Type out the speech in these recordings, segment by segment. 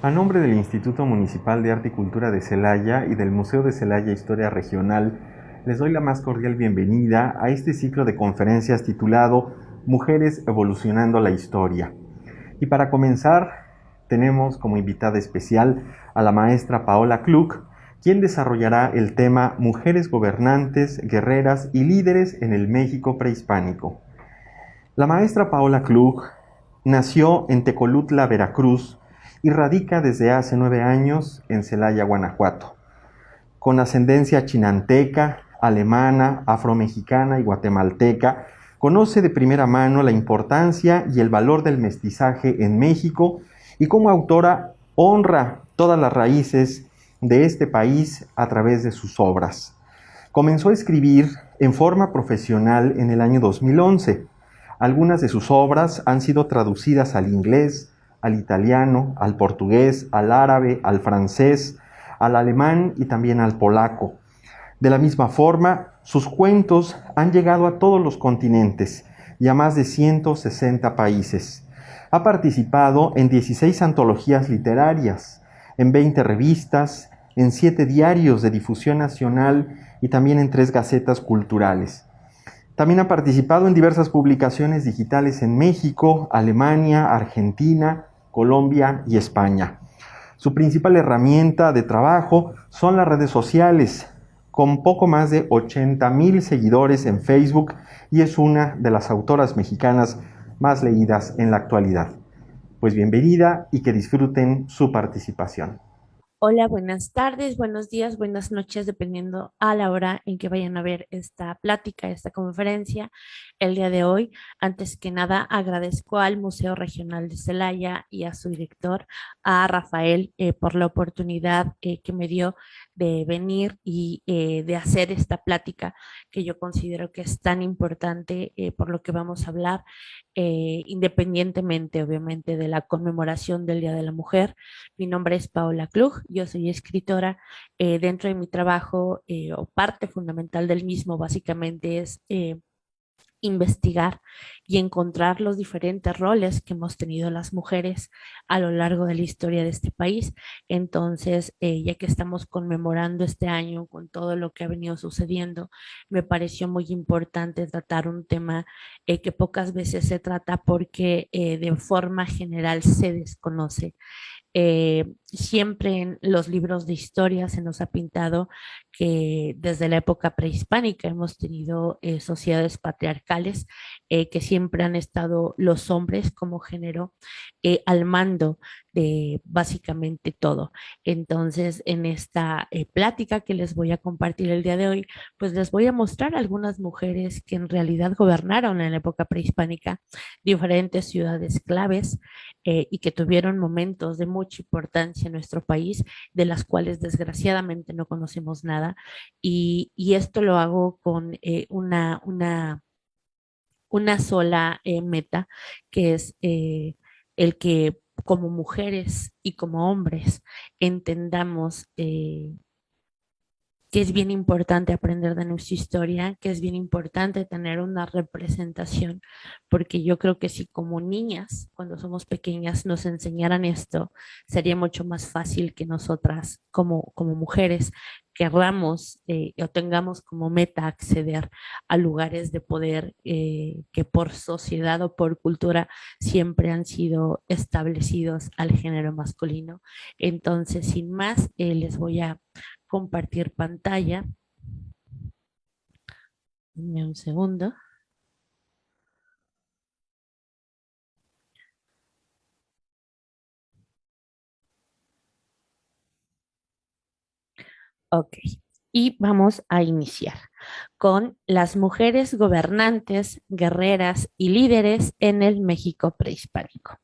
A nombre del Instituto Municipal de Arte y Cultura de Celaya y del Museo de Celaya Historia Regional, les doy la más cordial bienvenida a este ciclo de conferencias titulado Mujeres evolucionando la historia. Y para comenzar, tenemos como invitada especial a la maestra Paola Klug, quien desarrollará el tema Mujeres gobernantes, guerreras y líderes en el México prehispánico. La maestra Paola Klug nació en Tecolutla, Veracruz, y radica desde hace 9 años en Celaya, Guanajuato. Con ascendencia chinanteca, alemana, afromexicana y guatemalteca, conoce de primera mano la importancia y el valor del mestizaje en México y como autora honra todas las raíces de este país a través de sus obras. Comenzó a escribir en forma profesional en el año 2011. Algunas de sus obras han sido traducidas al inglés, al italiano, al portugués, al árabe, al francés, al alemán y también al polaco. De la misma forma, sus cuentos han llegado a todos los continentes y a más de 160 países. Ha participado en 16 antologías literarias, en 20 revistas, en 7 diarios de difusión nacional y también en 3 gacetas culturales. También ha participado en diversas publicaciones digitales en México, Alemania, Argentina, Colombia y España. Su principal herramienta de trabajo son las redes sociales, con poco más de 80,000 seguidores en Facebook, y es una de las autoras mexicanas más leídas en la actualidad. Pues bienvenida y que disfruten su participación. Hola, buenas tardes, buenos días, buenas noches, dependiendo a la hora en que vayan a ver esta plática, esta conferencia el día de hoy. Antes que nada, agradezco al Museo Regional de Celaya y a su director, a Rafael, por la oportunidad que me dio de venir y de hacer esta plática que yo considero que es tan importante por lo que vamos a hablar, independientemente, obviamente, de la conmemoración del Día de la Mujer. Mi nombre es Paola Klug, yo soy escritora. Dentro de mi trabajo, o parte fundamental del mismo, básicamente es investigar y encontrar los diferentes roles que hemos tenido las mujeres a lo largo de la historia de este país. Entonces, ya que estamos conmemorando este año con todo lo que ha venido sucediendo, me pareció muy importante tratar un tema que pocas veces se trata porque de forma general se desconoce. Siempre en los libros de historia se nos ha pintado que desde la época prehispánica hemos tenido sociedades patriarcales, que siempre han estado los hombres como género al mando de básicamente todo. Entonces, en esta plática que les voy a compartir el día de hoy, pues les voy a mostrar algunas mujeres que en realidad gobernaron en la época prehispánica diferentes ciudades claves, y que tuvieron momentos de mucha importancia en nuestro país, de las cuales desgraciadamente no conocemos nada. Y esto lo hago con una sola meta, que es el que como mujeres y como hombres entendamos que es bien importante aprender de nuestra historia, que es bien importante tener una representación, porque yo creo que si como niñas, cuando somos pequeñas, nos enseñaran esto, sería mucho más fácil que nosotras como mujeres querramos o tengamos como meta acceder a lugares de poder que por sociedad o por cultura siempre han sido establecidos al género masculino. Entonces, sin más, les voy a compartir pantalla. Dame un segundo. Ok. Y vamos a iniciar con las mujeres gobernantes, guerreras y líderes en el México prehispánico.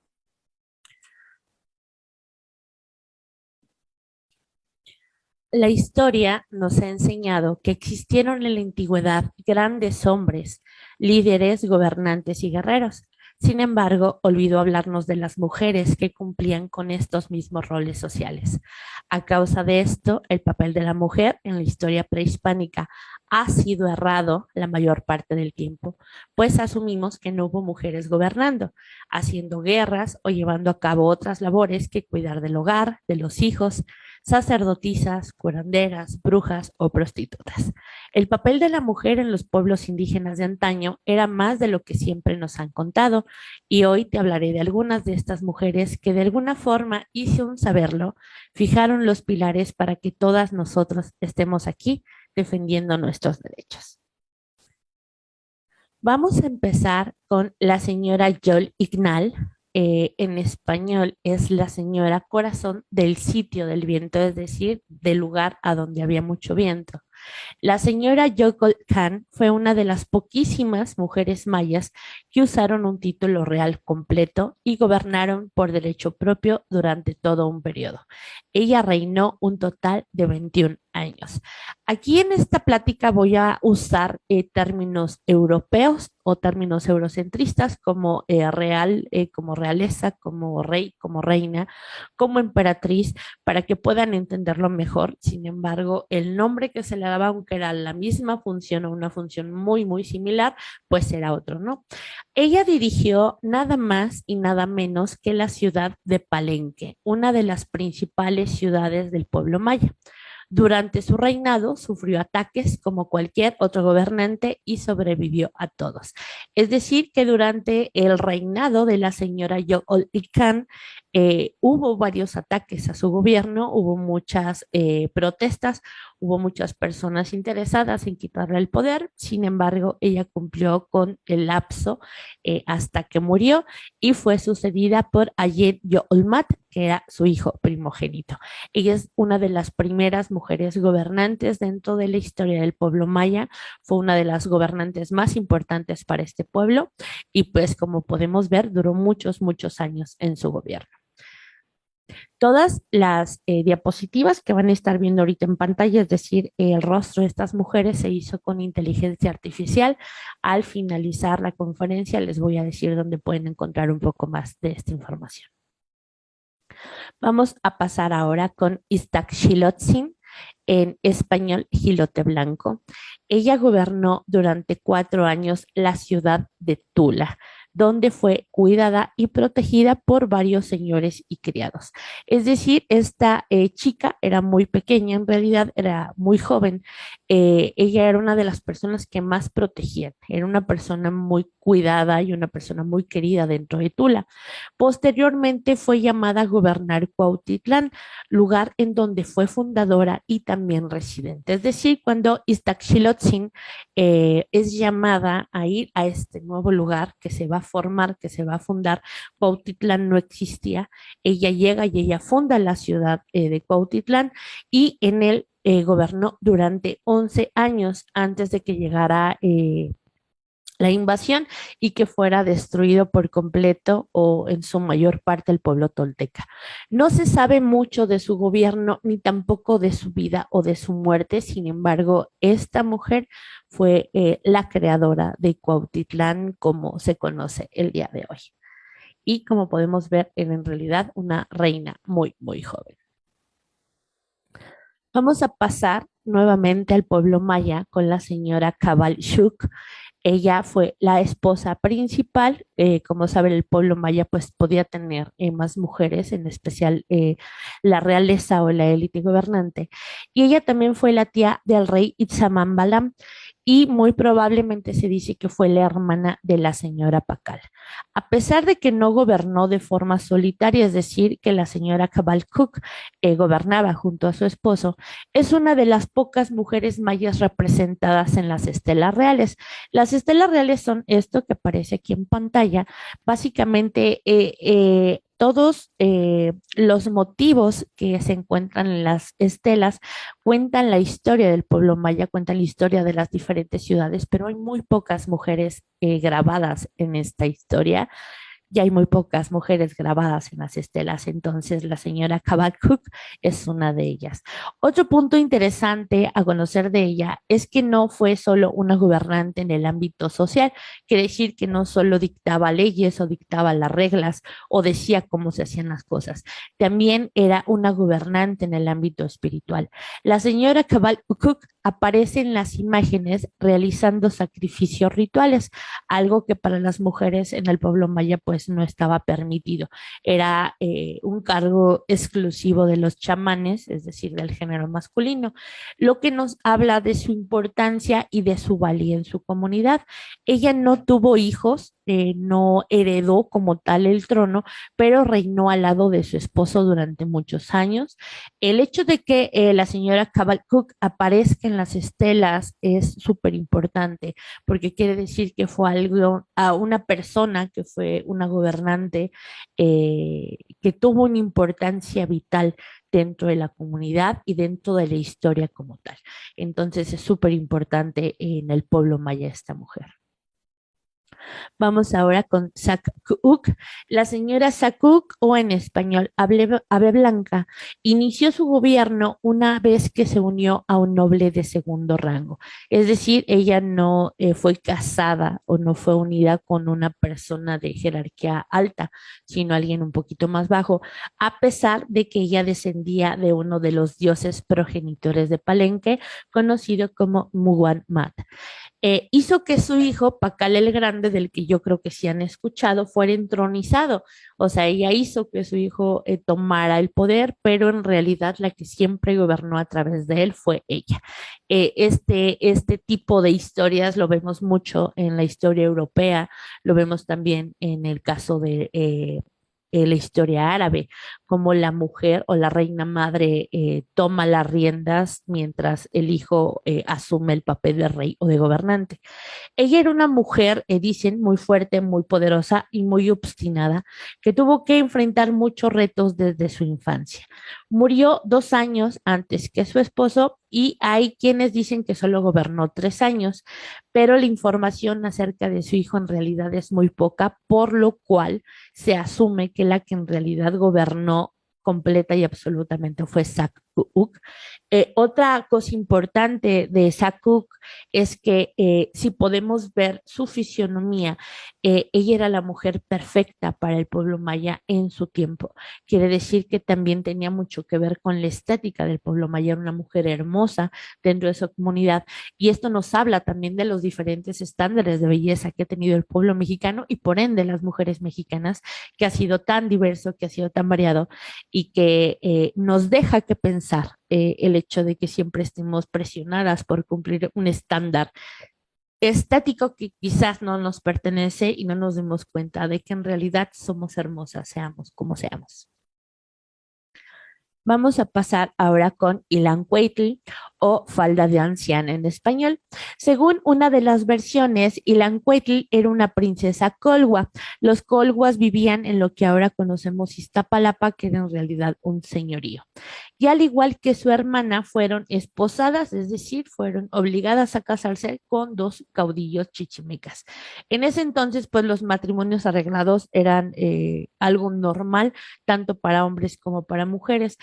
La historia nos ha enseñado que existieron en la antigüedad grandes hombres, líderes, gobernantes y guerreros. Sin embargo, olvidó hablarnos de las mujeres que cumplían con estos mismos roles sociales. A causa de esto, el papel de la mujer en la historia prehispánica ha sido errado la mayor parte del tiempo, pues asumimos que no hubo mujeres gobernando, haciendo guerras o llevando a cabo otras labores que cuidar del hogar, de los hijos, sacerdotisas, curanderas, brujas o prostitutas. El papel de la mujer en los pueblos indígenas de antaño era más de lo que siempre nos han contado, y hoy te hablaré de algunas de estas mujeres que de alguna forma, y sin saberlo, fijaron los pilares para que todas nosotros estemos aquí defendiendo nuestros derechos. Vamos a empezar con la señora Yol Ignal. En español es la señora corazón del sitio del viento, es decir, del lugar a donde había mucho viento. La señora Yokol Khan fue una de las poquísimas mujeres mayas que usaron un título real completo y gobernaron por derecho propio durante todo un periodo. Ella reinó un total de 21 años. Aquí en esta plática voy a usar términos europeos o términos eurocentristas como real, como realeza, como rey, como reina, como emperatriz, para que puedan entenderlo mejor. Sin embargo, el nombre que se le daba, aunque era la misma función o una función muy, muy similar, pues era otro, ¿no? Ella dirigió nada más y nada menos que la ciudad de Palenque, una de las principales ciudades del pueblo maya. Durante su reinado sufrió ataques como cualquier otro gobernante y sobrevivió a todos. Es decir, que durante el reinado de la señora Yol Khan hubo varios ataques a su gobierno, hubo muchas protestas, hubo muchas personas interesadas en quitarle el poder. Sin embargo, ella cumplió con el lapso hasta que murió y fue sucedida por Ayed Yolmat, que era su hijo primogénito. Ella es una de las primeras mujeres gobernantes dentro de la historia del pueblo maya, fue una de las gobernantes más importantes para este pueblo y pues como podemos ver duró muchos, muchos años en su gobierno. Todas las diapositivas que van a estar viendo ahorita en pantalla, es decir, el rostro de estas mujeres se hizo con inteligencia artificial. Al finalizar la conferencia les voy a decir dónde pueden encontrar un poco más de esta información. Vamos a pasar ahora con Iztaccíhuatl, en español Gilote Blanco. Ella gobernó durante 4 años la ciudad de Tula, donde fue cuidada y protegida por varios señores y criados. Es decir, esta chica era muy pequeña, en realidad era muy joven. Ella era una de las personas que más protegían, era una persona muy cuidada y una persona muy querida dentro de Tula. Posteriormente fue llamada a gobernar Cuautitlán, lugar en donde fue fundadora y también residente. Es decir, cuando Iztaccíhuatl es llamada a ir a este nuevo lugar que se va a formar, que se va a fundar, Cuautitlán no existía, ella llega y ella funda la ciudad de Cuautitlán y en él gobernó durante 11 años antes de que llegara la invasión y que fuera destruido por completo o en su mayor parte el pueblo tolteca. No se sabe mucho de su gobierno ni tampoco de su vida o de su muerte. Sin embargo, esta mujer fue la creadora de Cuautitlán como se conoce el día de hoy. Y como podemos ver, era en realidad una reina muy, muy joven. Vamos a pasar nuevamente al pueblo maya con la señora Cabalchuk. Ella fue la esposa principal. Como saben, el pueblo maya pues podía tener más mujeres, en especial la realeza o la élite gobernante. Y ella también fue la tía del rey Itzamambalam y muy probablemente se dice que fue la hermana de la señora Pacal. A pesar de que no gobernó de forma solitaria, es decir, que la señora Cabalcuk gobernaba junto a su esposo, es una de las pocas mujeres mayas representadas en las estelas reales. Las estelas reales son esto que aparece aquí en pantalla. Básicamente, todos los motivos que se encuentran en las estelas cuentan la historia del pueblo maya, cuentan la historia de las diferentes ciudades, pero hay muy pocas mujeres grabadas en esta historia. Ya hay muy pocas mujeres grabadas en las estelas, entonces la señora Kabak es una de ellas. Otro punto interesante a conocer de ella es que no fue solo una gobernante en el ámbito social, quiere decir que no solo dictaba leyes o dictaba las reglas o decía cómo se hacían las cosas, también era una gobernante en el ámbito espiritual. La señora Kabak aparece en las imágenes realizando sacrificios rituales, algo que para las mujeres en el pueblo maya pues no estaba permitido. Era un cargo exclusivo de los chamanes, es decir, del género masculino, lo que nos habla de su importancia y de su valía en su comunidad. Ella no tuvo hijos, no heredó como tal el trono, pero reinó al lado de su esposo durante muchos años. El hecho de que la señora Cavalcook aparezca en las estelas es súper importante porque quiere decir que fue algo a una persona que fue una gobernante que tuvo una importancia vital dentro de la comunidad y dentro de la historia como tal. Entonces es súper importante en el pueblo maya esta mujer. Vamos ahora con Sakuk. La señora Sakuk, o en español, Ave Blanca, inició su gobierno una vez que se unió a un noble de segundo rango. Es decir, ella no fue casada o no fue unida con una persona de jerarquía alta, sino alguien un poquito más bajo, a pesar de que ella descendía de uno de los dioses progenitores de Palenque, conocido como Muguan Mat. Hizo que su hijo, Pacal el Grande, del que yo creo que sí han escuchado, fuera entronizado. O sea, ella hizo que su hijo tomara el poder, pero en realidad la que siempre gobernó a través de él fue ella. Este tipo de historias lo vemos mucho en la historia europea, lo vemos también en el caso de la historia árabe, como la mujer o la reina madre toma las riendas mientras el hijo asume el papel de rey o de gobernante. Ella era una mujer, dicen, muy fuerte, muy poderosa y muy obstinada, que tuvo que enfrentar muchos retos desde su infancia. Murió 2 años antes que su esposo y hay quienes dicen que solo gobernó 3 años, pero la información acerca de su hijo en realidad es muy poca, por lo cual se asume que la que en realidad gobernó completa y absolutamente fue Sakuk. Otra cosa importante de Sakuk es que si podemos ver su fisionomía, ella era la mujer perfecta para el pueblo maya en su tiempo. Quiere decir que también tenía mucho que ver con la estética del pueblo maya, era una mujer hermosa dentro de su comunidad. Y esto nos habla también de los diferentes estándares de belleza que ha tenido el pueblo mexicano y por ende las mujeres mexicanas, que ha sido tan diverso, que ha sido tan variado y que nos deja que pensar el hecho de que siempre estemos presionadas por cumplir un estándar estático que quizás no nos pertenece y no nos demos cuenta de que en realidad somos hermosas, seamos como seamos. Vamos a pasar ahora con Ilancueitl o falda de anciana en español. Según una de las versiones, Ilancueitl era una princesa colhua. Los colhuas vivían en lo que ahora conocemos Iztapalapa, que era en realidad un señorío. Y al igual que su hermana, fueron esposadas, es decir, fueron obligadas a casarse con dos caudillos chichimecas. En ese entonces, pues los matrimonios arreglados eran algo normal, tanto para hombres como para mujeres.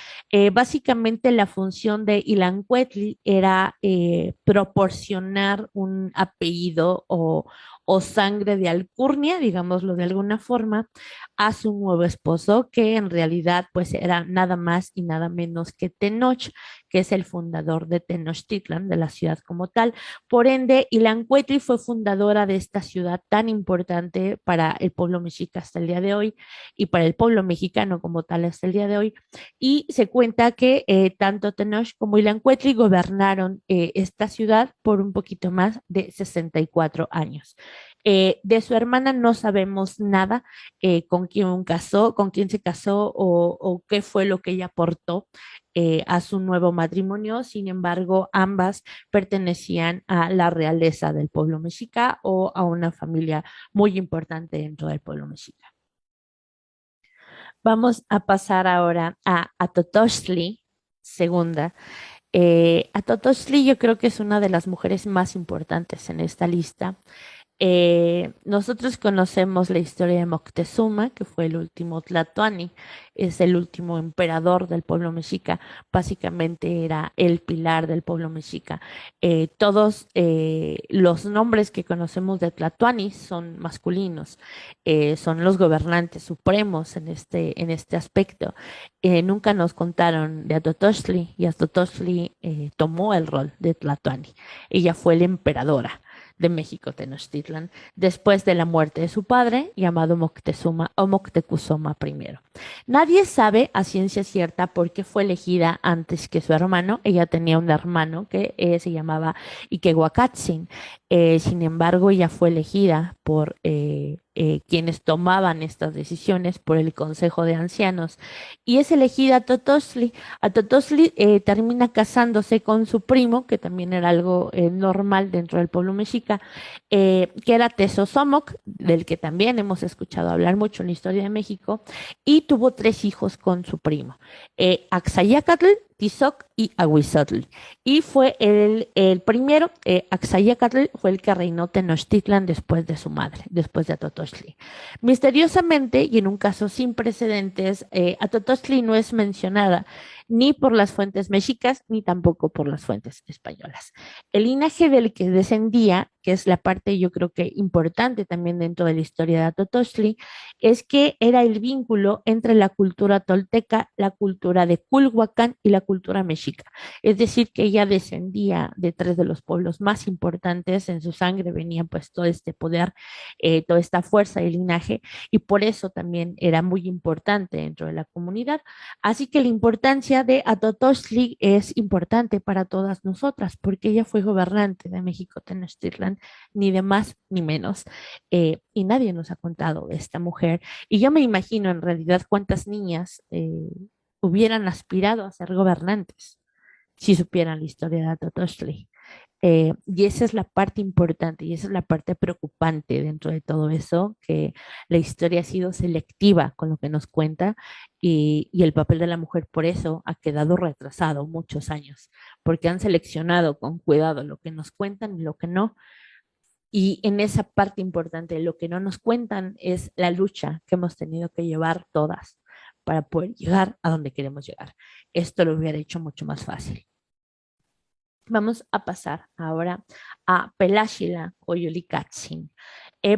Básicamente la función de Ilancuetl era proporcionar un apellido o sangre de alcurnia, digámoslo de alguna forma, a su nuevo esposo, que en realidad pues era nada más y nada menos que Tenoch, que es el fundador de Tenochtitlan, de la ciudad como tal. Por ende, Ilancuetl fue fundadora de esta ciudad tan importante para el pueblo mexica hasta el día de hoy y para el pueblo mexicano como tal hasta el día de hoy. Y se cuenta que tanto Tenoch como Ilancuetli gobernaron esta ciudad por un poquito más de 64 años. De su hermana no sabemos nada, con quién se casó o qué fue lo que ella aportó a su nuevo matrimonio. Sin embargo, ambas pertenecían a la realeza del pueblo mexica o a una familia muy importante dentro del pueblo mexica. Vamos a pasar ahora a Atotoxtli, segunda. Atotoxtli yo creo que es una de las mujeres más importantes en esta lista. Nosotros conocemos la historia de Moctezuma, que fue el último Tlatoani, es el último emperador del pueblo mexica, básicamente era el pilar del pueblo mexica. Todos los nombres que conocemos de Tlatoani son masculinos, son los gobernantes supremos en este aspecto. Nunca nos contaron de Atotoxtli y Atotoxtli tomó el rol de Tlatoani. Ella fue la emperadora de México Tenochtitlan, después de la muerte de su padre, llamado Moctezuma o Moctezuma I. Nadie sabe a ciencia cierta por qué fue elegida antes que su hermano. Ella tenía un hermano que se llamaba Iquehuacatzin. Sin embargo, ella fue elegida por quienes tomaban estas decisiones, por el Consejo de Ancianos, y es elegida a Totosli. A Totosli termina casándose con su primo, que también era algo normal dentro del pueblo mexica, que era Tezosomoc, del que también hemos escuchado hablar mucho en la historia de México, y tuvo tres hijos con su primo, Axayacatl, Tizoc y Ahuizotl. Y fue el primero, Axayacatl, fue el que reinó Tenochtitlan después de su madre, después de Atotoxtli. Misteriosamente, y en un caso sin precedentes, Atotoxtli no es mencionada ni por las fuentes mexicas ni tampoco por las fuentes españolas. El linaje del que descendía, que es la parte yo creo que importante también dentro de la historia de Atotoxtli, es que era el vínculo entre la cultura tolteca, la cultura de Culhuacán y la cultura mexica. Es decir, que ella descendía de tres de los pueblos más importantes, en su sangre venía pues todo este poder, toda esta fuerza y linaje, y por eso también era muy importante dentro de la comunidad. Así que la importancia de Atotoxtli es importante para todas nosotras, porque ella fue gobernante de México Tenochtitlan, ni de más ni menos. Y nadie nos ha contado de esta mujer. Y yo me imagino en realidad cuántas niñas hubieran aspirado a ser gobernantes si supieran la historia de Atotoxtli. Y esa es la parte importante y esa es la parte preocupante dentro de todo eso, que la historia ha sido selectiva con lo que nos cuenta y el papel de la mujer por eso ha quedado retrasado muchos años, porque han seleccionado con cuidado lo que nos cuentan y lo que no. Y en esa parte importante, lo que no nos cuentan es la lucha que hemos tenido que llevar todas para poder llegar a donde queremos llegar. Esto lo hubiera hecho mucho más fácil. Vamos a pasar ahora a Pelashila Coyolicatzin.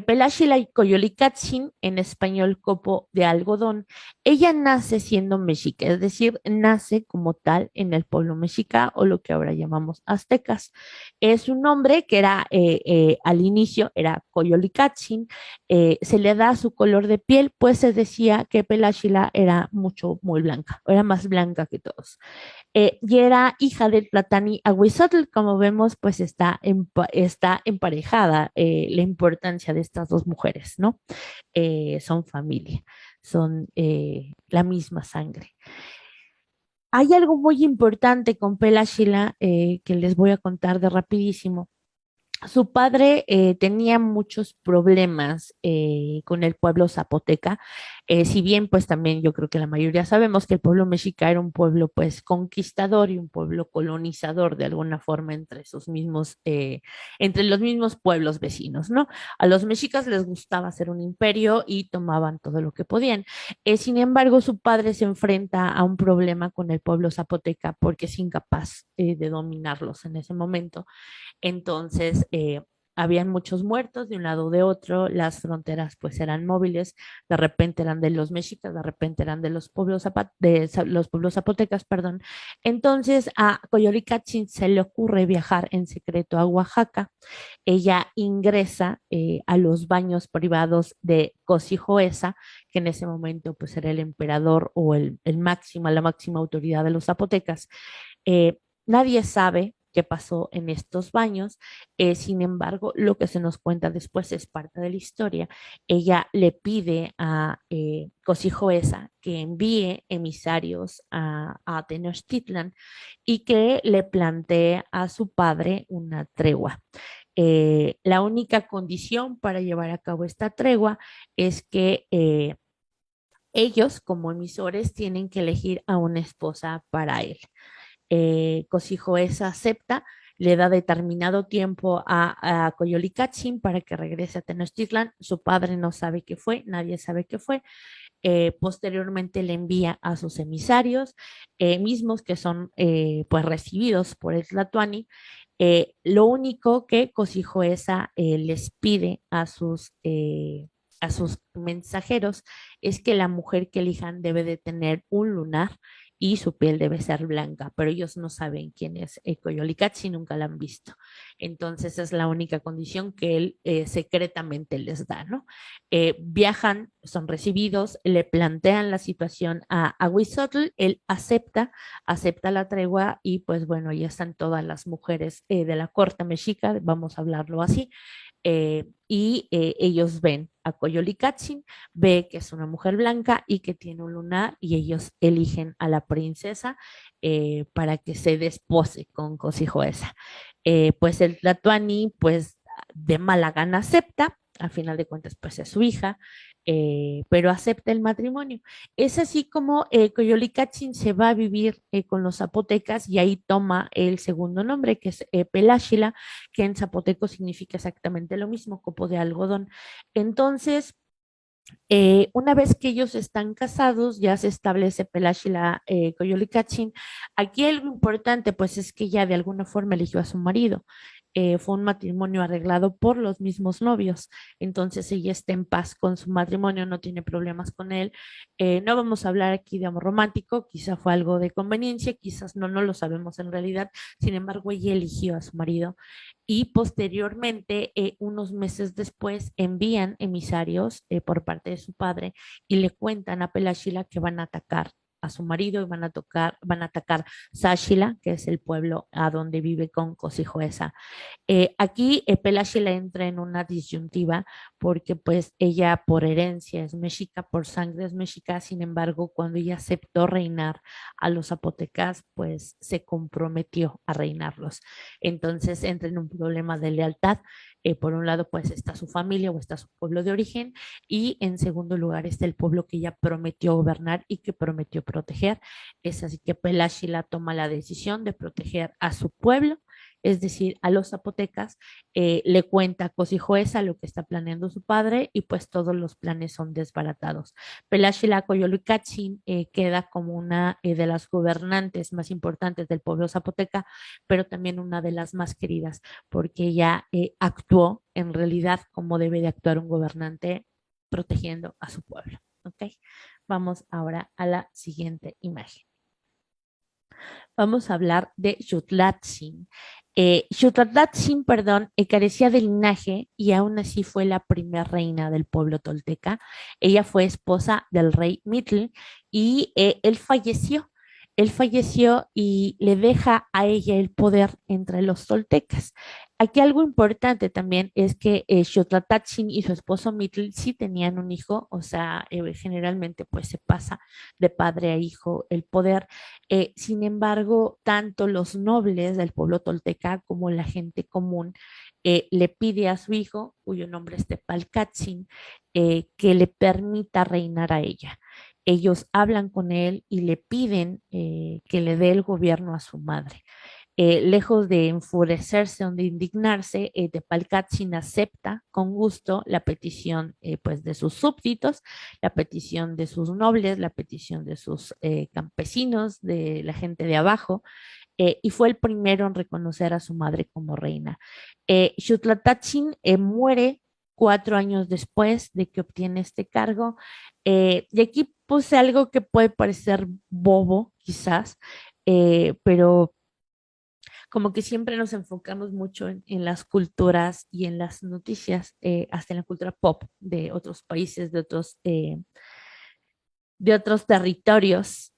Pelashila y Coyolicatzin, en español copo de algodón, ella nace siendo mexica, es decir, nace como tal en el pueblo mexica o lo que ahora llamamos aztecas. Es un nombre que era al inicio era Coyolicatzin, se le da su color de piel, pues se decía que Pelashila era muy blanca, era más blanca que todos. Y era hija del Platani Aguizotl, como vemos, pues está emparejada la importancia de estas dos mujeres, ¿no? Son familia, son la misma sangre. Hay algo muy importante con Pela Shila que les voy a contar de rapidísimo. Su padre tenía muchos problemas con el pueblo zapoteca, si bien pues también yo creo que la mayoría sabemos que el pueblo mexica era un pueblo pues conquistador y un pueblo colonizador de alguna forma entre los mismos pueblos vecinos, ¿no? A los mexicas les gustaba hacer un imperio y tomaban todo lo que podían. Sin embargo, su padre se enfrenta a un problema con el pueblo zapoteca porque es incapaz de dominarlos en ese momento. Entonces, habían muchos muertos de un lado o de otro, las fronteras pues eran móviles, de repente eran de los mexicas, de repente eran de los pueblos zapotecas, perdón. Entonces a Coyolicatzin se le ocurre viajar en secreto a Oaxaca. Ella ingresa a los baños privados de Cosijoesa, que en ese momento pues era el emperador o la máxima autoridad de los zapotecas. Nadie sabe qué pasó en estos baños. Sin embargo, lo que se nos cuenta después es parte de la historia. Ella le pide a Cosijoesa que envíe emisarios a Tenochtitlan y que le plantee a su padre una tregua. La única condición para llevar a cabo esta tregua es que ellos como emisores tienen que elegir a una esposa para él. Cosijoesa acepta, le da determinado tiempo a Coyolicatzin para que regrese a Tenochtitlan. Su padre no sabe qué fue, nadie sabe qué fue. Posteriormente le envía a sus emisarios, mismos que son pues recibidos por el Tlatoani. Lo único que Cosijoesa les pide a sus mensajeros es que la mujer que elijan debe de tener un lunar y su piel debe ser blanca, pero ellos no saben quién es Coyolicachi, nunca la han visto. Entonces es la única condición que él secretamente les da, ¿no? Viajan, son recibidos, le plantean la situación a Huizotl, él acepta la tregua y pues bueno, ya están todas las mujeres de la corte mexica, vamos a hablarlo así, ellos ven a Coyolicatzin, ve que es una mujer blanca y que tiene un lunar y ellos eligen a la princesa para que se despose con Cosijoesa. Pues el Tlatoani, pues de mala gana acepta, a final de cuentas, pues es su hija, pero acepta el matrimonio. Es así como Coyolicatzin se va a vivir con los zapotecas y ahí toma el segundo nombre, que es Peláxila, que en zapoteco significa exactamente lo mismo, copo de algodón. Entonces, una vez que ellos están casados, ya se establece Peláxila Coyolicatzin. Aquí algo importante, pues es que ya de alguna forma eligió a su marido. Fue un matrimonio arreglado por los mismos novios, entonces ella está en paz con su matrimonio, no tiene problemas con él. No vamos a hablar aquí de amor romántico, quizá fue algo de conveniencia, quizás no, no lo sabemos en realidad. Sin embargo, ella eligió a su marido y posteriormente, unos meses después, envían emisarios por parte de su padre y le cuentan a Pelashila que van a atacar a su marido y van a atacar Sáchila, que es el pueblo a donde vive con Cosijoesa. Aquí Pelashila entra en una disyuntiva porque pues ella por herencia es mexica, por sangre es mexica. Sin embargo, cuando ella aceptó reinar a los zapotecas, pues se comprometió a reinarlos. Entonces entra en un problema de lealtad. Por un lado, pues está su familia o está su pueblo de origen, y en segundo lugar está el pueblo que ella prometió gobernar y que prometió proteger. Es así que Pelashila toma la decisión de proteger a su pueblo, es decir, a los zapotecas. Le cuenta a Cosijoesa lo que está planeando su padre y pues todos los planes son desbaratados. Pelashila Coyolicatzin queda como una de las gobernantes más importantes del pueblo zapoteca, pero también una de las más queridas, porque ella actuó en realidad como debe de actuar un gobernante, protegiendo a su pueblo. ¿Ok? Vamos ahora a la siguiente imagen. Vamos a hablar de Xutlatzin. Xutlatzin, perdón, carecía de linaje y aún así fue la primera reina del pueblo tolteca. Ella fue esposa del rey Mitl y él falleció. Él falleció y le deja a ella el poder entre los toltecas. Aquí algo importante también es que Xotlatzin y su esposo Mitl sí tenían un hijo, o sea, generalmente pues se pasa de padre a hijo el poder. Sin embargo, tanto los nobles del pueblo tolteca como la gente común le pide a su hijo, cuyo nombre es Tepalcatzin, que le permita reinar a ella. Ellos hablan con él y le piden que le dé el gobierno a su madre. Lejos de enfurecerse o de indignarse, Tepalcatzin acepta con gusto la petición pues de sus súbditos, la petición de sus nobles, la petición de sus campesinos, de la gente de abajo, y fue el primero en reconocer a su madre como reina. Xutlatzin muere 4 años después de que obtiene este cargo, y aquí puse algo que puede parecer bobo, quizás, pero como que siempre nos enfocamos mucho en las culturas y en las noticias, hasta en la cultura pop de otros países, de otros territorios.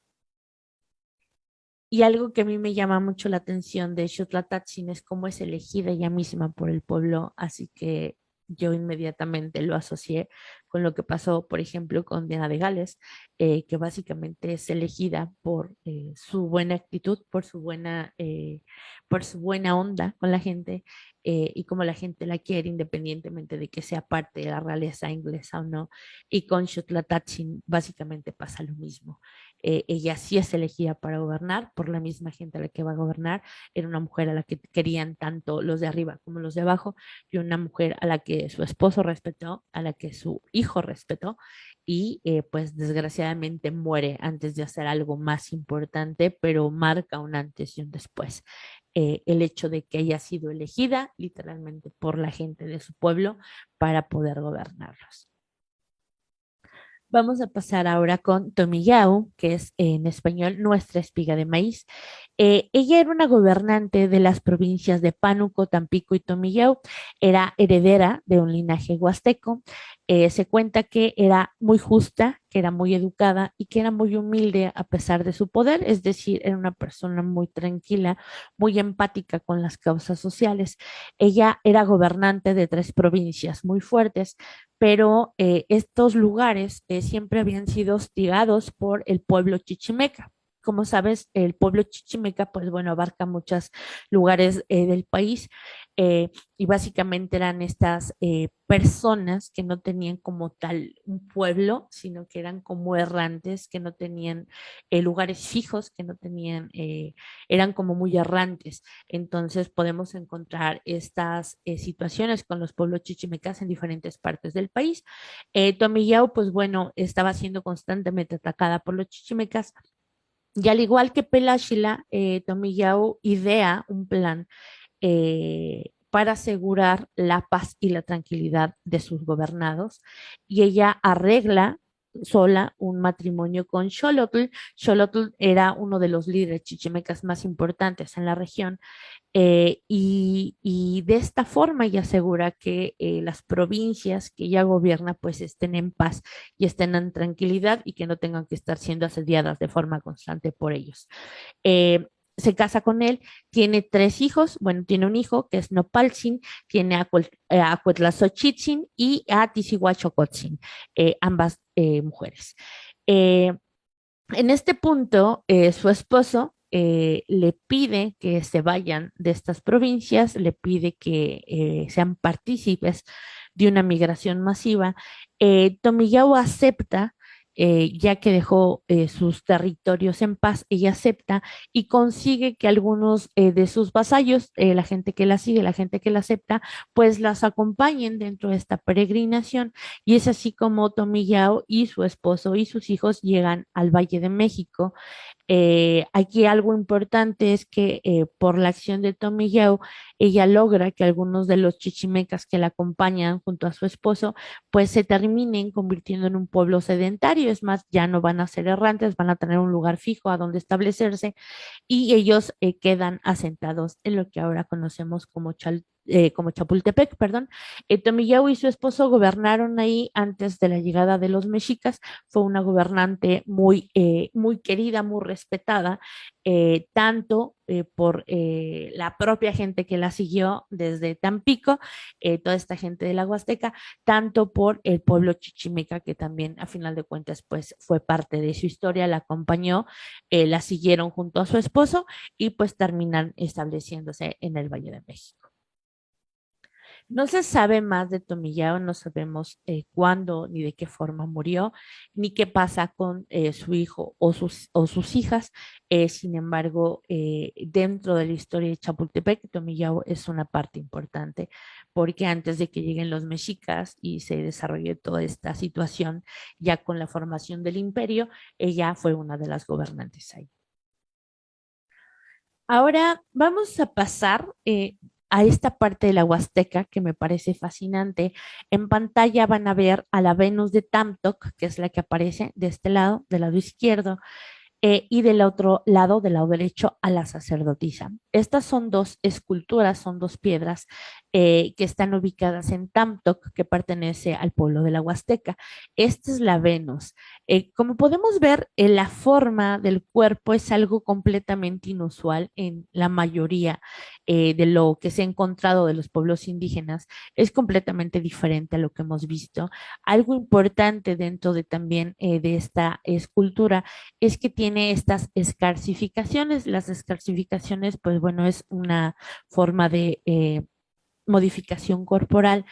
Y algo que a mí me llama mucho la atención de Xutlatzin es cómo es elegida ella misma por el pueblo, así que yo inmediatamente lo asocié con lo que pasó, por ejemplo, con Diana de Gales, que básicamente es elegida por su buena actitud, por su buena onda con la gente y como la gente la quiere, independientemente de que sea parte de la realeza inglesa o no. Y con Xutlatatzin básicamente pasa lo mismo. Ella sí es elegida para gobernar por la misma gente a la que va a gobernar. Era una mujer a la que querían tanto los de arriba como los de abajo, y una mujer a la que su esposo respetó, a la que su hijo respetó, y pues desgraciadamente muere antes de hacer algo más importante, pero marca un antes y un después. El hecho de que haya sido elegida literalmente por la gente de su pueblo para poder gobernarlos. Vamos a pasar ahora con Tomillao, que es en español nuestra espiga de maíz. Ella era una gobernante de las provincias de Pánuco, Tampico y Tomillao. Era heredera de un linaje huasteco. Se cuenta que era muy justa, que era muy educada y que era muy humilde a pesar de su poder, es decir, era una persona muy tranquila, muy empática con las causas sociales. Ella era gobernante de 3 provincias muy fuertes, pero estos lugares siempre habían sido hostigados por el pueblo chichimeca. Como sabes, el pueblo chichimeca, pues bueno, abarca muchos lugares del país, y básicamente eran estas personas que no tenían como tal un pueblo, sino que eran como errantes, que no tenían lugares fijos, que no tenían, eran como muy errantes. Entonces podemos encontrar estas situaciones con los pueblos chichimecas en diferentes partes del país. Tomillao, pues bueno, estaba siendo constantemente atacada por los chichimecas. Y al igual que Peláshila, Tomillao idea un plan para asegurar la paz y la tranquilidad de sus gobernados. Y ella arregla sola un matrimonio con Xolotl. Xolotl era uno de los líderes chichimecas más importantes en la región, y de esta forma ella asegura que las provincias que ella gobierna pues estén en paz y estén en tranquilidad y que no tengan que estar siendo asediadas de forma constante por ellos. Se casa con él, tiene 3 hijos, bueno, tiene un hijo que es Nopaltzin, tiene a Cuetlazochitzin y a Tisihuachocotzin, ambas mujeres. Eh, en este punto, su esposo le pide que se vayan de estas provincias, le pide que sean partícipes de una migración masiva. Tomiyahu acepta, ya que dejó sus territorios en paz, ella acepta y consigue que algunos de sus vasallos, la gente que la sigue, la gente que la acepta, pues las acompañen dentro de esta peregrinación. Y es así como Tomillao y su esposo y sus hijos llegan al Valle de México. Aquí algo importante es que por la acción de Tommy Yao, ella logra que algunos de los chichimecas que la acompañan junto a su esposo, pues se terminen convirtiendo en un pueblo sedentario. Es más, ya no van a ser errantes, van a tener un lugar fijo a donde establecerse, y ellos quedan asentados en lo que ahora conocemos como Chapultepec, perdón. Tomillao y su esposo gobernaron ahí antes de la llegada de los mexicas. Fue una gobernante muy querida, muy respetada, tanto por la propia gente que la siguió desde Tampico, toda esta gente de la Huasteca, tanto por el pueblo chichimeca, que también a final de cuentas pues fue parte de su historia, la acompañó, la siguieron junto a su esposo y pues terminan estableciéndose en el Valle de México. No se sabe más de Tomillao, no sabemos cuándo ni de qué forma murió, ni qué pasa con su hijo o sus hijas. Sin embargo, dentro de la historia de Chapultepec, Tomillao es una parte importante, porque antes de que lleguen los mexicas y se desarrolle toda esta situación, ya con la formación del imperio, ella fue una de las gobernantes ahí. Ahora vamos a pasar a esta parte de la Huasteca que me parece fascinante. En pantalla van a ver a la Venus de Tamtoc, que es la que aparece de este lado, del lado izquierdo, y del otro lado, del lado derecho, a la sacerdotisa. Estas son 2 esculturas, son 2 piedras que están ubicadas en Tamtoc, que pertenece al pueblo de la Huasteca. Esta es la Venus. Como podemos ver, la forma del cuerpo es algo completamente inusual en la mayoría de lo que se ha encontrado de los pueblos indígenas. Es completamente diferente a lo que hemos visto. Algo importante dentro de también de esta escultura es que tiene estas escarcificaciones. Las escarcificaciones, pues bueno, es una forma de modificación corporal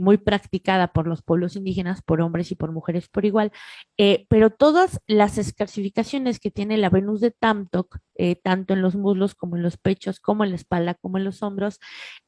muy practicada por los pueblos indígenas, por hombres y por mujeres por igual, pero todas las escalcificaciones que tiene la Venus de Tamtoc, tanto en los muslos como en los pechos, como en la espalda, como en los hombros,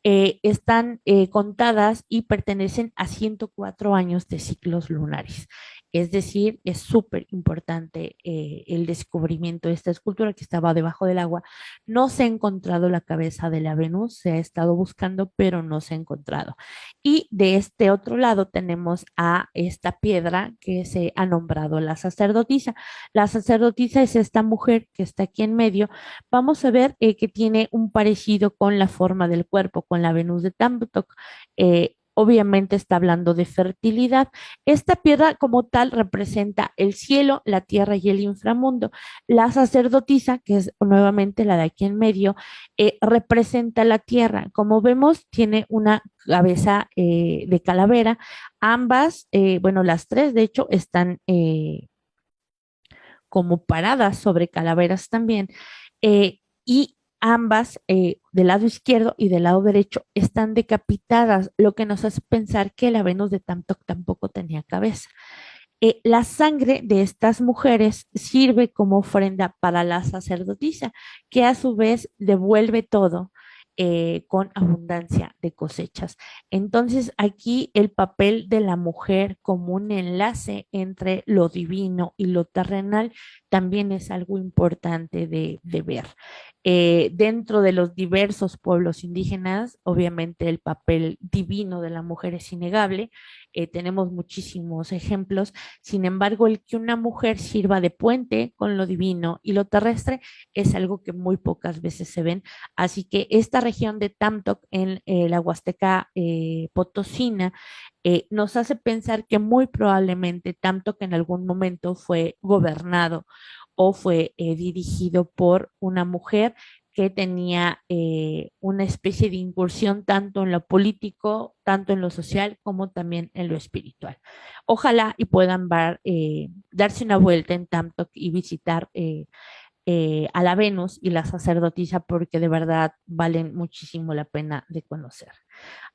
están contadas y pertenecen a 104 años de ciclos lunares. Es decir, es súper importante el descubrimiento de esta escultura que estaba debajo del agua. No se ha encontrado la cabeza de la Venus, se ha estado buscando, pero no se ha encontrado. Y de este otro lado tenemos a esta piedra que se ha nombrado la sacerdotisa. La sacerdotisa es esta mujer que está aquí en medio. Vamos a ver que tiene un parecido con la forma del cuerpo, con la Venus de Tamtok. Obviamente está hablando de fertilidad. Esta piedra como tal representa el cielo, la tierra y el inframundo. La sacerdotisa, que es nuevamente la de aquí en medio, representa la tierra. Como vemos, tiene una cabeza de calavera. Ambas, bueno, las tres de hecho están como paradas sobre calaveras también. Y ambas, del lado izquierdo y del lado derecho, están decapitadas, lo que nos hace pensar que la Venus de Tamtoc tampoco tenía cabeza. La sangre de estas mujeres sirve como ofrenda para la sacerdotisa, que a su vez devuelve todo con abundancia de cosechas. Entonces, aquí el papel de la mujer como un enlace entre lo divino y lo terrenal también es algo importante de ver. Dentro de los diversos pueblos indígenas, obviamente el papel divino de la mujer es innegable. Tenemos muchísimos ejemplos. Sin embargo, el que una mujer sirva de puente con lo divino y lo terrestre es algo que muy pocas veces se ven. Así que esta región de Tamtoc en la Huasteca Potosina nos hace pensar que muy probablemente Tamtoc en algún momento fue gobernado o fue dirigido por una mujer que tenía una especie de incursión tanto en lo político, tanto en lo social, como también en lo espiritual. Ojalá y puedan darse una vuelta en Tamtoc y visitar a la Venus y la sacerdotisa porque de verdad valen muchísimo la pena de conocer.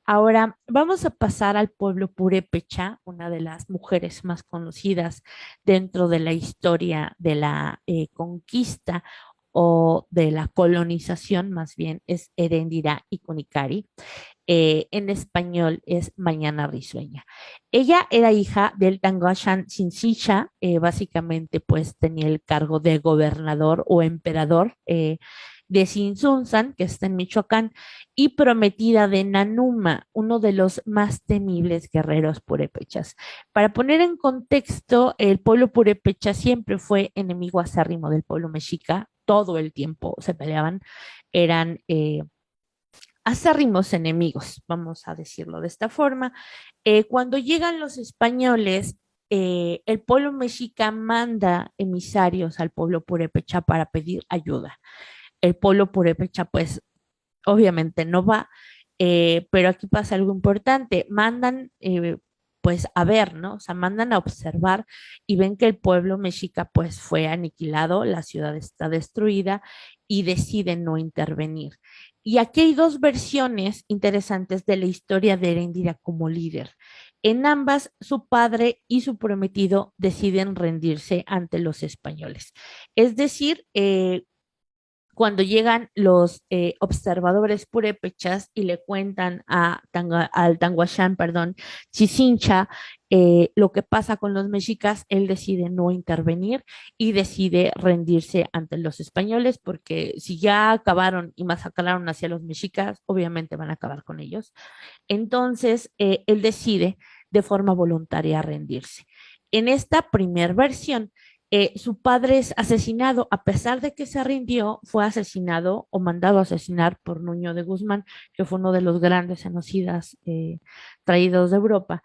Ahora vamos a pasar al pueblo purépecha, una de las mujeres más conocidas dentro de la historia de la conquista o de la colonización, más bien es Erendira y Kunikari. En español es Mañana Risueña. Ella era hija del Tangashan Sinsicha, básicamente pues tenía el cargo de gobernador o emperador de Sinsunzan, que está en Michoacán, y prometida de Nanuma, uno de los más temibles guerreros purépechas. Para poner en contexto, el pueblo purépecha siempre fue enemigo acérrimo del pueblo mexica, todo el tiempo se peleaban, eran acérrimos enemigos, vamos a decirlo de esta forma. Cuando llegan los españoles, el pueblo mexica manda emisarios al pueblo purépecha para pedir ayuda. El pueblo purépecha, pues, obviamente no va, pero aquí pasa algo importante. Mandan, pues, a ver, ¿no? O sea, mandan a observar y ven que el pueblo mexica, pues, fue aniquilado, la ciudad está destruida y deciden no intervenir. Y aquí hay dos versiones interesantes de la historia de Heréndira como líder. En ambas, su padre y su prometido deciden rendirse ante los españoles. Es decir, cuando llegan los observadores purépechas y le cuentan al Tanguachán, perdón, Chisincha, lo que pasa con los mexicas, él decide no intervenir y decide rendirse ante los españoles, porque si ya acabaron y masacraron hacia los mexicas, obviamente van a acabar con ellos. Entonces, él decide de forma voluntaria rendirse. En esta primera versión, Su padre es asesinado, a pesar de que se rindió, fue asesinado o mandado a asesinar por Nuño de Guzmán, que fue uno de los grandes genocidas traídos de Europa.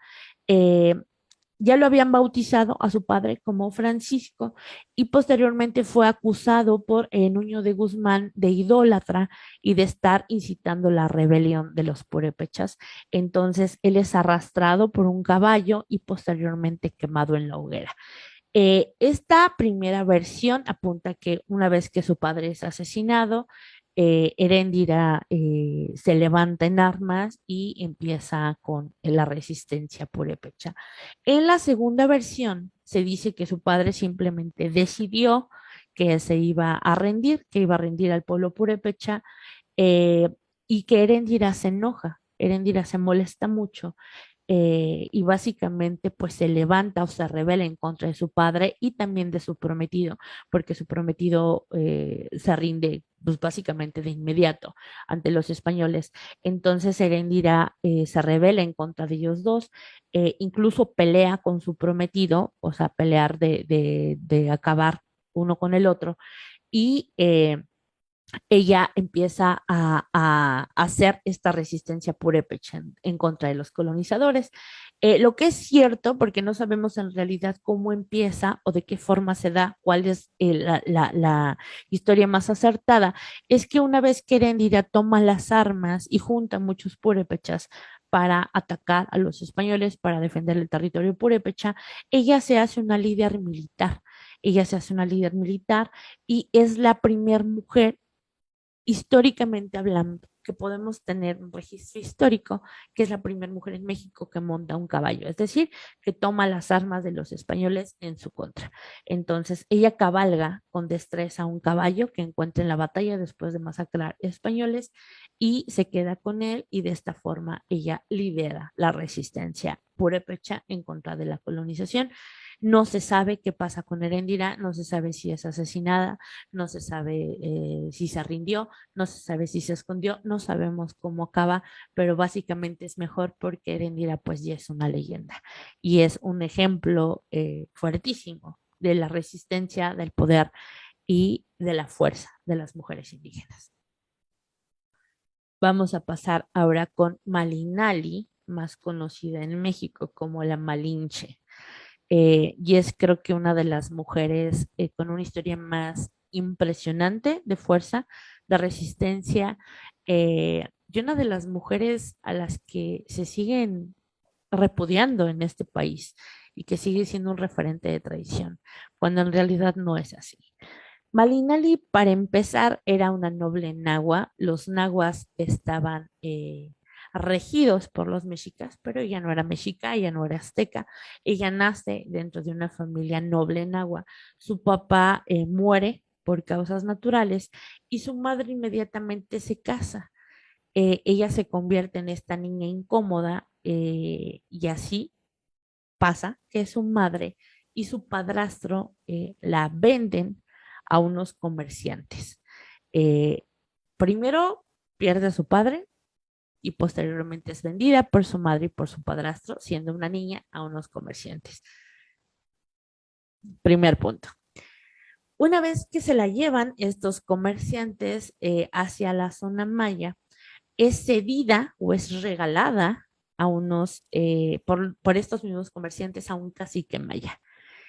Eh, ya lo habían bautizado a su padre como Francisco y posteriormente fue acusado por Nuño de Guzmán de idólatra y de estar incitando la rebelión de los purépechas. Entonces él es arrastrado por un caballo y posteriormente quemado en la hoguera. Esta primera versión apunta que una vez que su padre es asesinado, Heréndira se levanta en armas y empieza con la resistencia purépecha. En la segunda versión se dice que su padre simplemente decidió que se iba a rendir, que iba a rendir al pueblo purépecha, eh, y que Heréndira se enoja. Heréndira se molesta mucho y básicamente pues se levanta o se rebela en contra de su padre y también de su prometido, porque su prometido se rinde pues básicamente de inmediato ante los españoles. Entonces Erendira se rebela en contra de ellos dos, incluso pelea con su prometido, o sea, pelear de acabar uno con el otro y ella empieza a hacer esta resistencia purépecha en contra de los colonizadores. Lo que es cierto, porque no sabemos en realidad cómo empieza o de qué forma se da, cuál es la historia más acertada, es que una vez que Heréndira toma las armas y junta muchos purépechas para atacar a los españoles, para defender el territorio purépecha, ella se hace una líder militar. Ella se hace una líder militar y es la primera mujer históricamente hablando, que podemos tener un registro histórico, que es la primera mujer en México que monta un caballo, es decir, que toma las armas de los españoles en su contra. Entonces, ella cabalga con destreza un caballo que encuentra en la batalla después de masacrar españoles y se queda con él y de esta forma ella lidera la resistencia purépecha en contra de la colonización. No se sabe qué pasa con Heréndira, no se sabe si es asesinada, no se sabe si se rindió, no se sabe si se escondió, no sabemos cómo acaba, pero básicamente es mejor porque Erendira pues ya es una leyenda y es un ejemplo fuertísimo de la resistencia, del poder y de la fuerza de las mujeres indígenas. Vamos a pasar ahora con Malinali, más conocida en México como la Malinche. Y es creo que una de las mujeres con una historia más impresionante de fuerza, de resistencia, y una de las mujeres a las que se siguen repudiando en este país y que sigue siendo un referente de tradición, cuando en realidad no es así. Malinali, para empezar, era una noble nahua. Los nahuas estaban regidos por los mexicas, pero ella no era mexica, ella no era azteca. Ella nace dentro de una familia noble nahua. Su papá muere por causas naturales y su madre inmediatamente se casa. Ella se convierte en esta niña incómoda y así pasa que su madre y su padrastro la venden a unos comerciantes. Eh, Primero pierde a su padre y posteriormente es vendida por su madre y por su padrastro, siendo una niña, a unos comerciantes. Primer punto. Una vez que se la llevan estos comerciantes hacia la zona maya, es cedida o es regalada a unos, por estos mismos comerciantes a un cacique maya.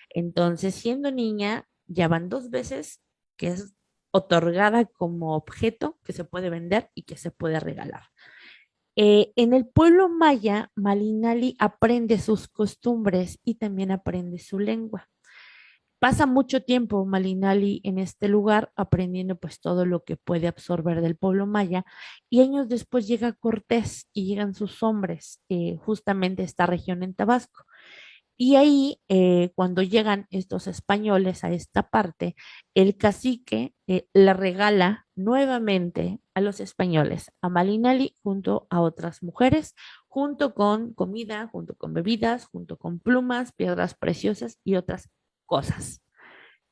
Entonces, siendo niña, ya van dos veces que es otorgada como objeto que se puede vender y que se puede regalar. En el pueblo maya, Malinali aprende sus costumbres y también aprende su lengua. Pasa mucho tiempo Malinali en este lugar aprendiendo pues todo lo que puede absorber del pueblo maya y años después llega Cortés y llegan sus hombres justamente a esta región en Tabasco. Y ahí, cuando llegan estos españoles a esta parte, el cacique le regala nuevamente a los españoles a Malinali junto a otras mujeres, junto con comida, junto con bebidas, junto con plumas, piedras preciosas y otras cosas.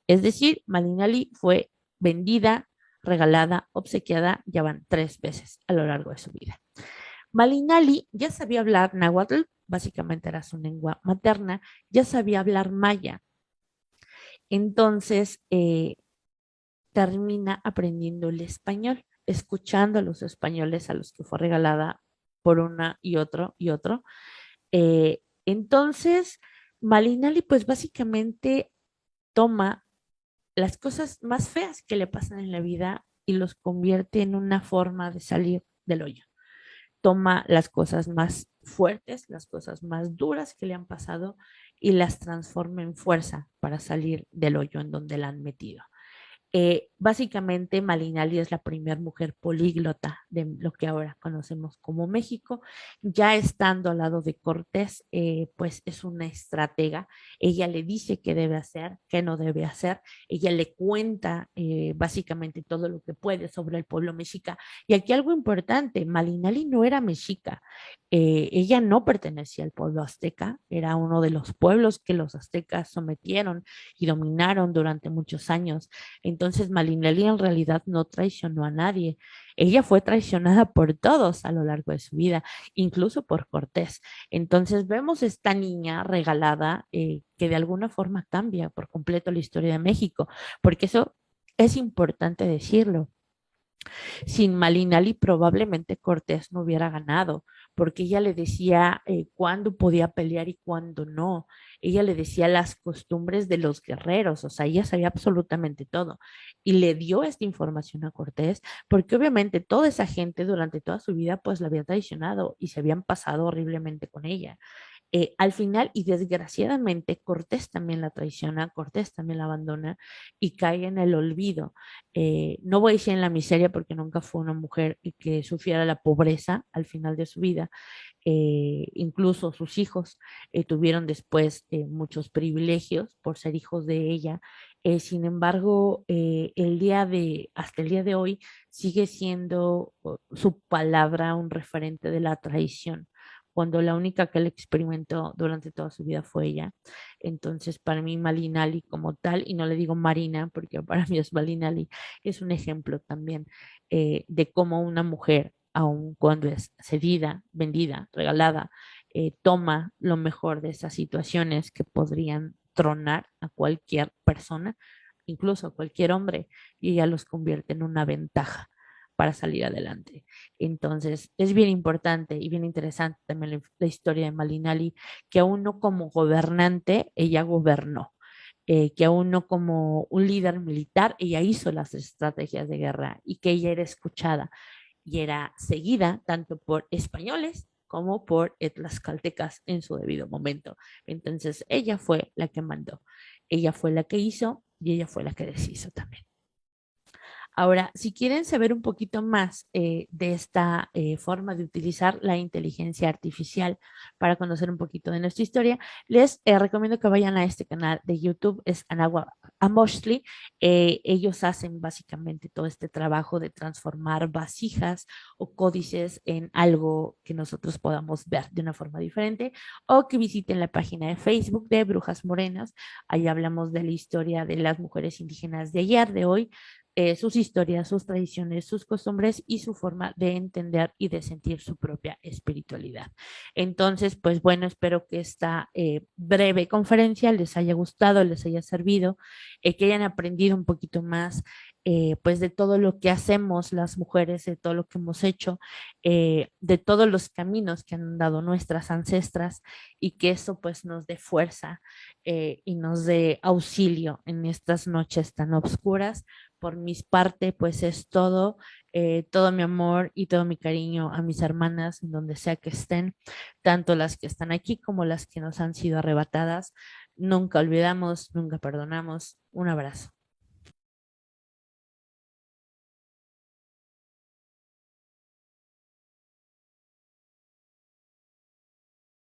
Es decir, Malinali fue vendida, regalada, obsequiada, ya van tres veces a lo largo de su vida. Malinali ya sabía hablar náhuatl, básicamente era su lengua materna, ya sabía hablar maya Entonces, termina aprendiendo el español, escuchando a los españoles a los que fue regalada por una y otro y otro. Entonces, Malinali pues básicamente toma las cosas más feas que le pasan en la vida y los convierte en una forma de salir del hoyo. Toma las cosas más fuertes, las cosas más duras que le han pasado y las transforma en fuerza para salir del hoyo en donde la han metido. Básicamente, Malinali es la primera mujer políglota de lo que ahora conocemos como México. Ya estando al lado de Cortés, pues es una estratega. Ella le dice qué debe hacer, qué no debe hacer. Ella le cuenta básicamente todo lo que puede sobre el pueblo mexica. Y aquí algo importante, Malinali no era mexica. Ella no pertenecía al pueblo azteca, era uno de los pueblos que los aztecas sometieron y dominaron durante muchos años. Entonces Malinali en realidad no traicionó a nadie. Ella fue traicionada por todos a lo largo de su vida, incluso por Cortés. Entonces vemos esta niña regalada que de alguna forma cambia por completo la historia de México, porque eso es importante decirlo. Sin Malinali probablemente Cortés no hubiera ganado, porque ella le decía cuándo podía pelear y cuándo no. Ella le decía las costumbres de los guerreros, o sea, ella sabía absolutamente todo. Y le dio esta información a Cortés, porque obviamente toda esa gente durante toda su vida pues la había traicionado y se habían pasado horriblemente con ella. Al final, y desgraciadamente, Cortés también la traiciona, Cortés también la abandona y cae en el olvido. No voy a decir en la miseria porque nunca fue una mujer que sufriera la pobreza al final de su vida. Incluso sus hijos tuvieron después muchos privilegios por ser hijos de ella. Sin embargo, hasta el día de hoy sigue siendo su palabra un referente de la traición cuando la única que él experimentó durante toda su vida fue ella. Entonces, para mí, Malinali como tal, y no le digo Marina, porque para mí es Malinali, es un ejemplo también de cómo una mujer, aun cuando es cedida, vendida, regalada, toma lo mejor de esas situaciones que podrían tronar a cualquier persona, incluso a cualquier hombre, y ella los convierte en una ventaja para salir adelante. Entonces, es bien importante y bien interesante también la historia de Malinali, que aún no como gobernante, ella gobernó, que aún no como un líder militar, ella hizo las estrategias de guerra y que ella era escuchada y era seguida tanto por españoles como por tlaxcaltecas en su debido momento. Entonces, ella fue la que mandó, ella fue la que hizo y ella fue la que deshizo también. Ahora, si quieren saber un poquito más de esta forma de utilizar la inteligencia artificial para conocer un poquito de nuestra historia, les recomiendo que vayan a este canal de YouTube, es Anagua Amoshli. Ellos hacen básicamente todo este trabajo de transformar vasijas o códices en algo que nosotros podamos ver de una forma diferente, o que visiten la página de Facebook de Brujas Morenas. Ahí hablamos de la historia de las mujeres indígenas de ayer, de hoy, sus historias, sus tradiciones, sus costumbres y su forma de entender y de sentir su propia espiritualidad. Entonces, pues bueno, espero que esta breve conferencia les haya gustado, les haya servido, que hayan aprendido un poquito más. Pues de todo lo que hacemos las mujeres, de todo lo que hemos hecho, de todos los caminos que han dado nuestras ancestras y que eso pues nos dé fuerza y nos dé auxilio en estas noches tan oscuras. Por mis parte, pues es todo, todo mi amor y todo mi cariño a mis hermanas, en donde sea que estén, tanto las que están aquí como las que nos han sido arrebatadas. Nunca olvidamos, nunca perdonamos. Un abrazo.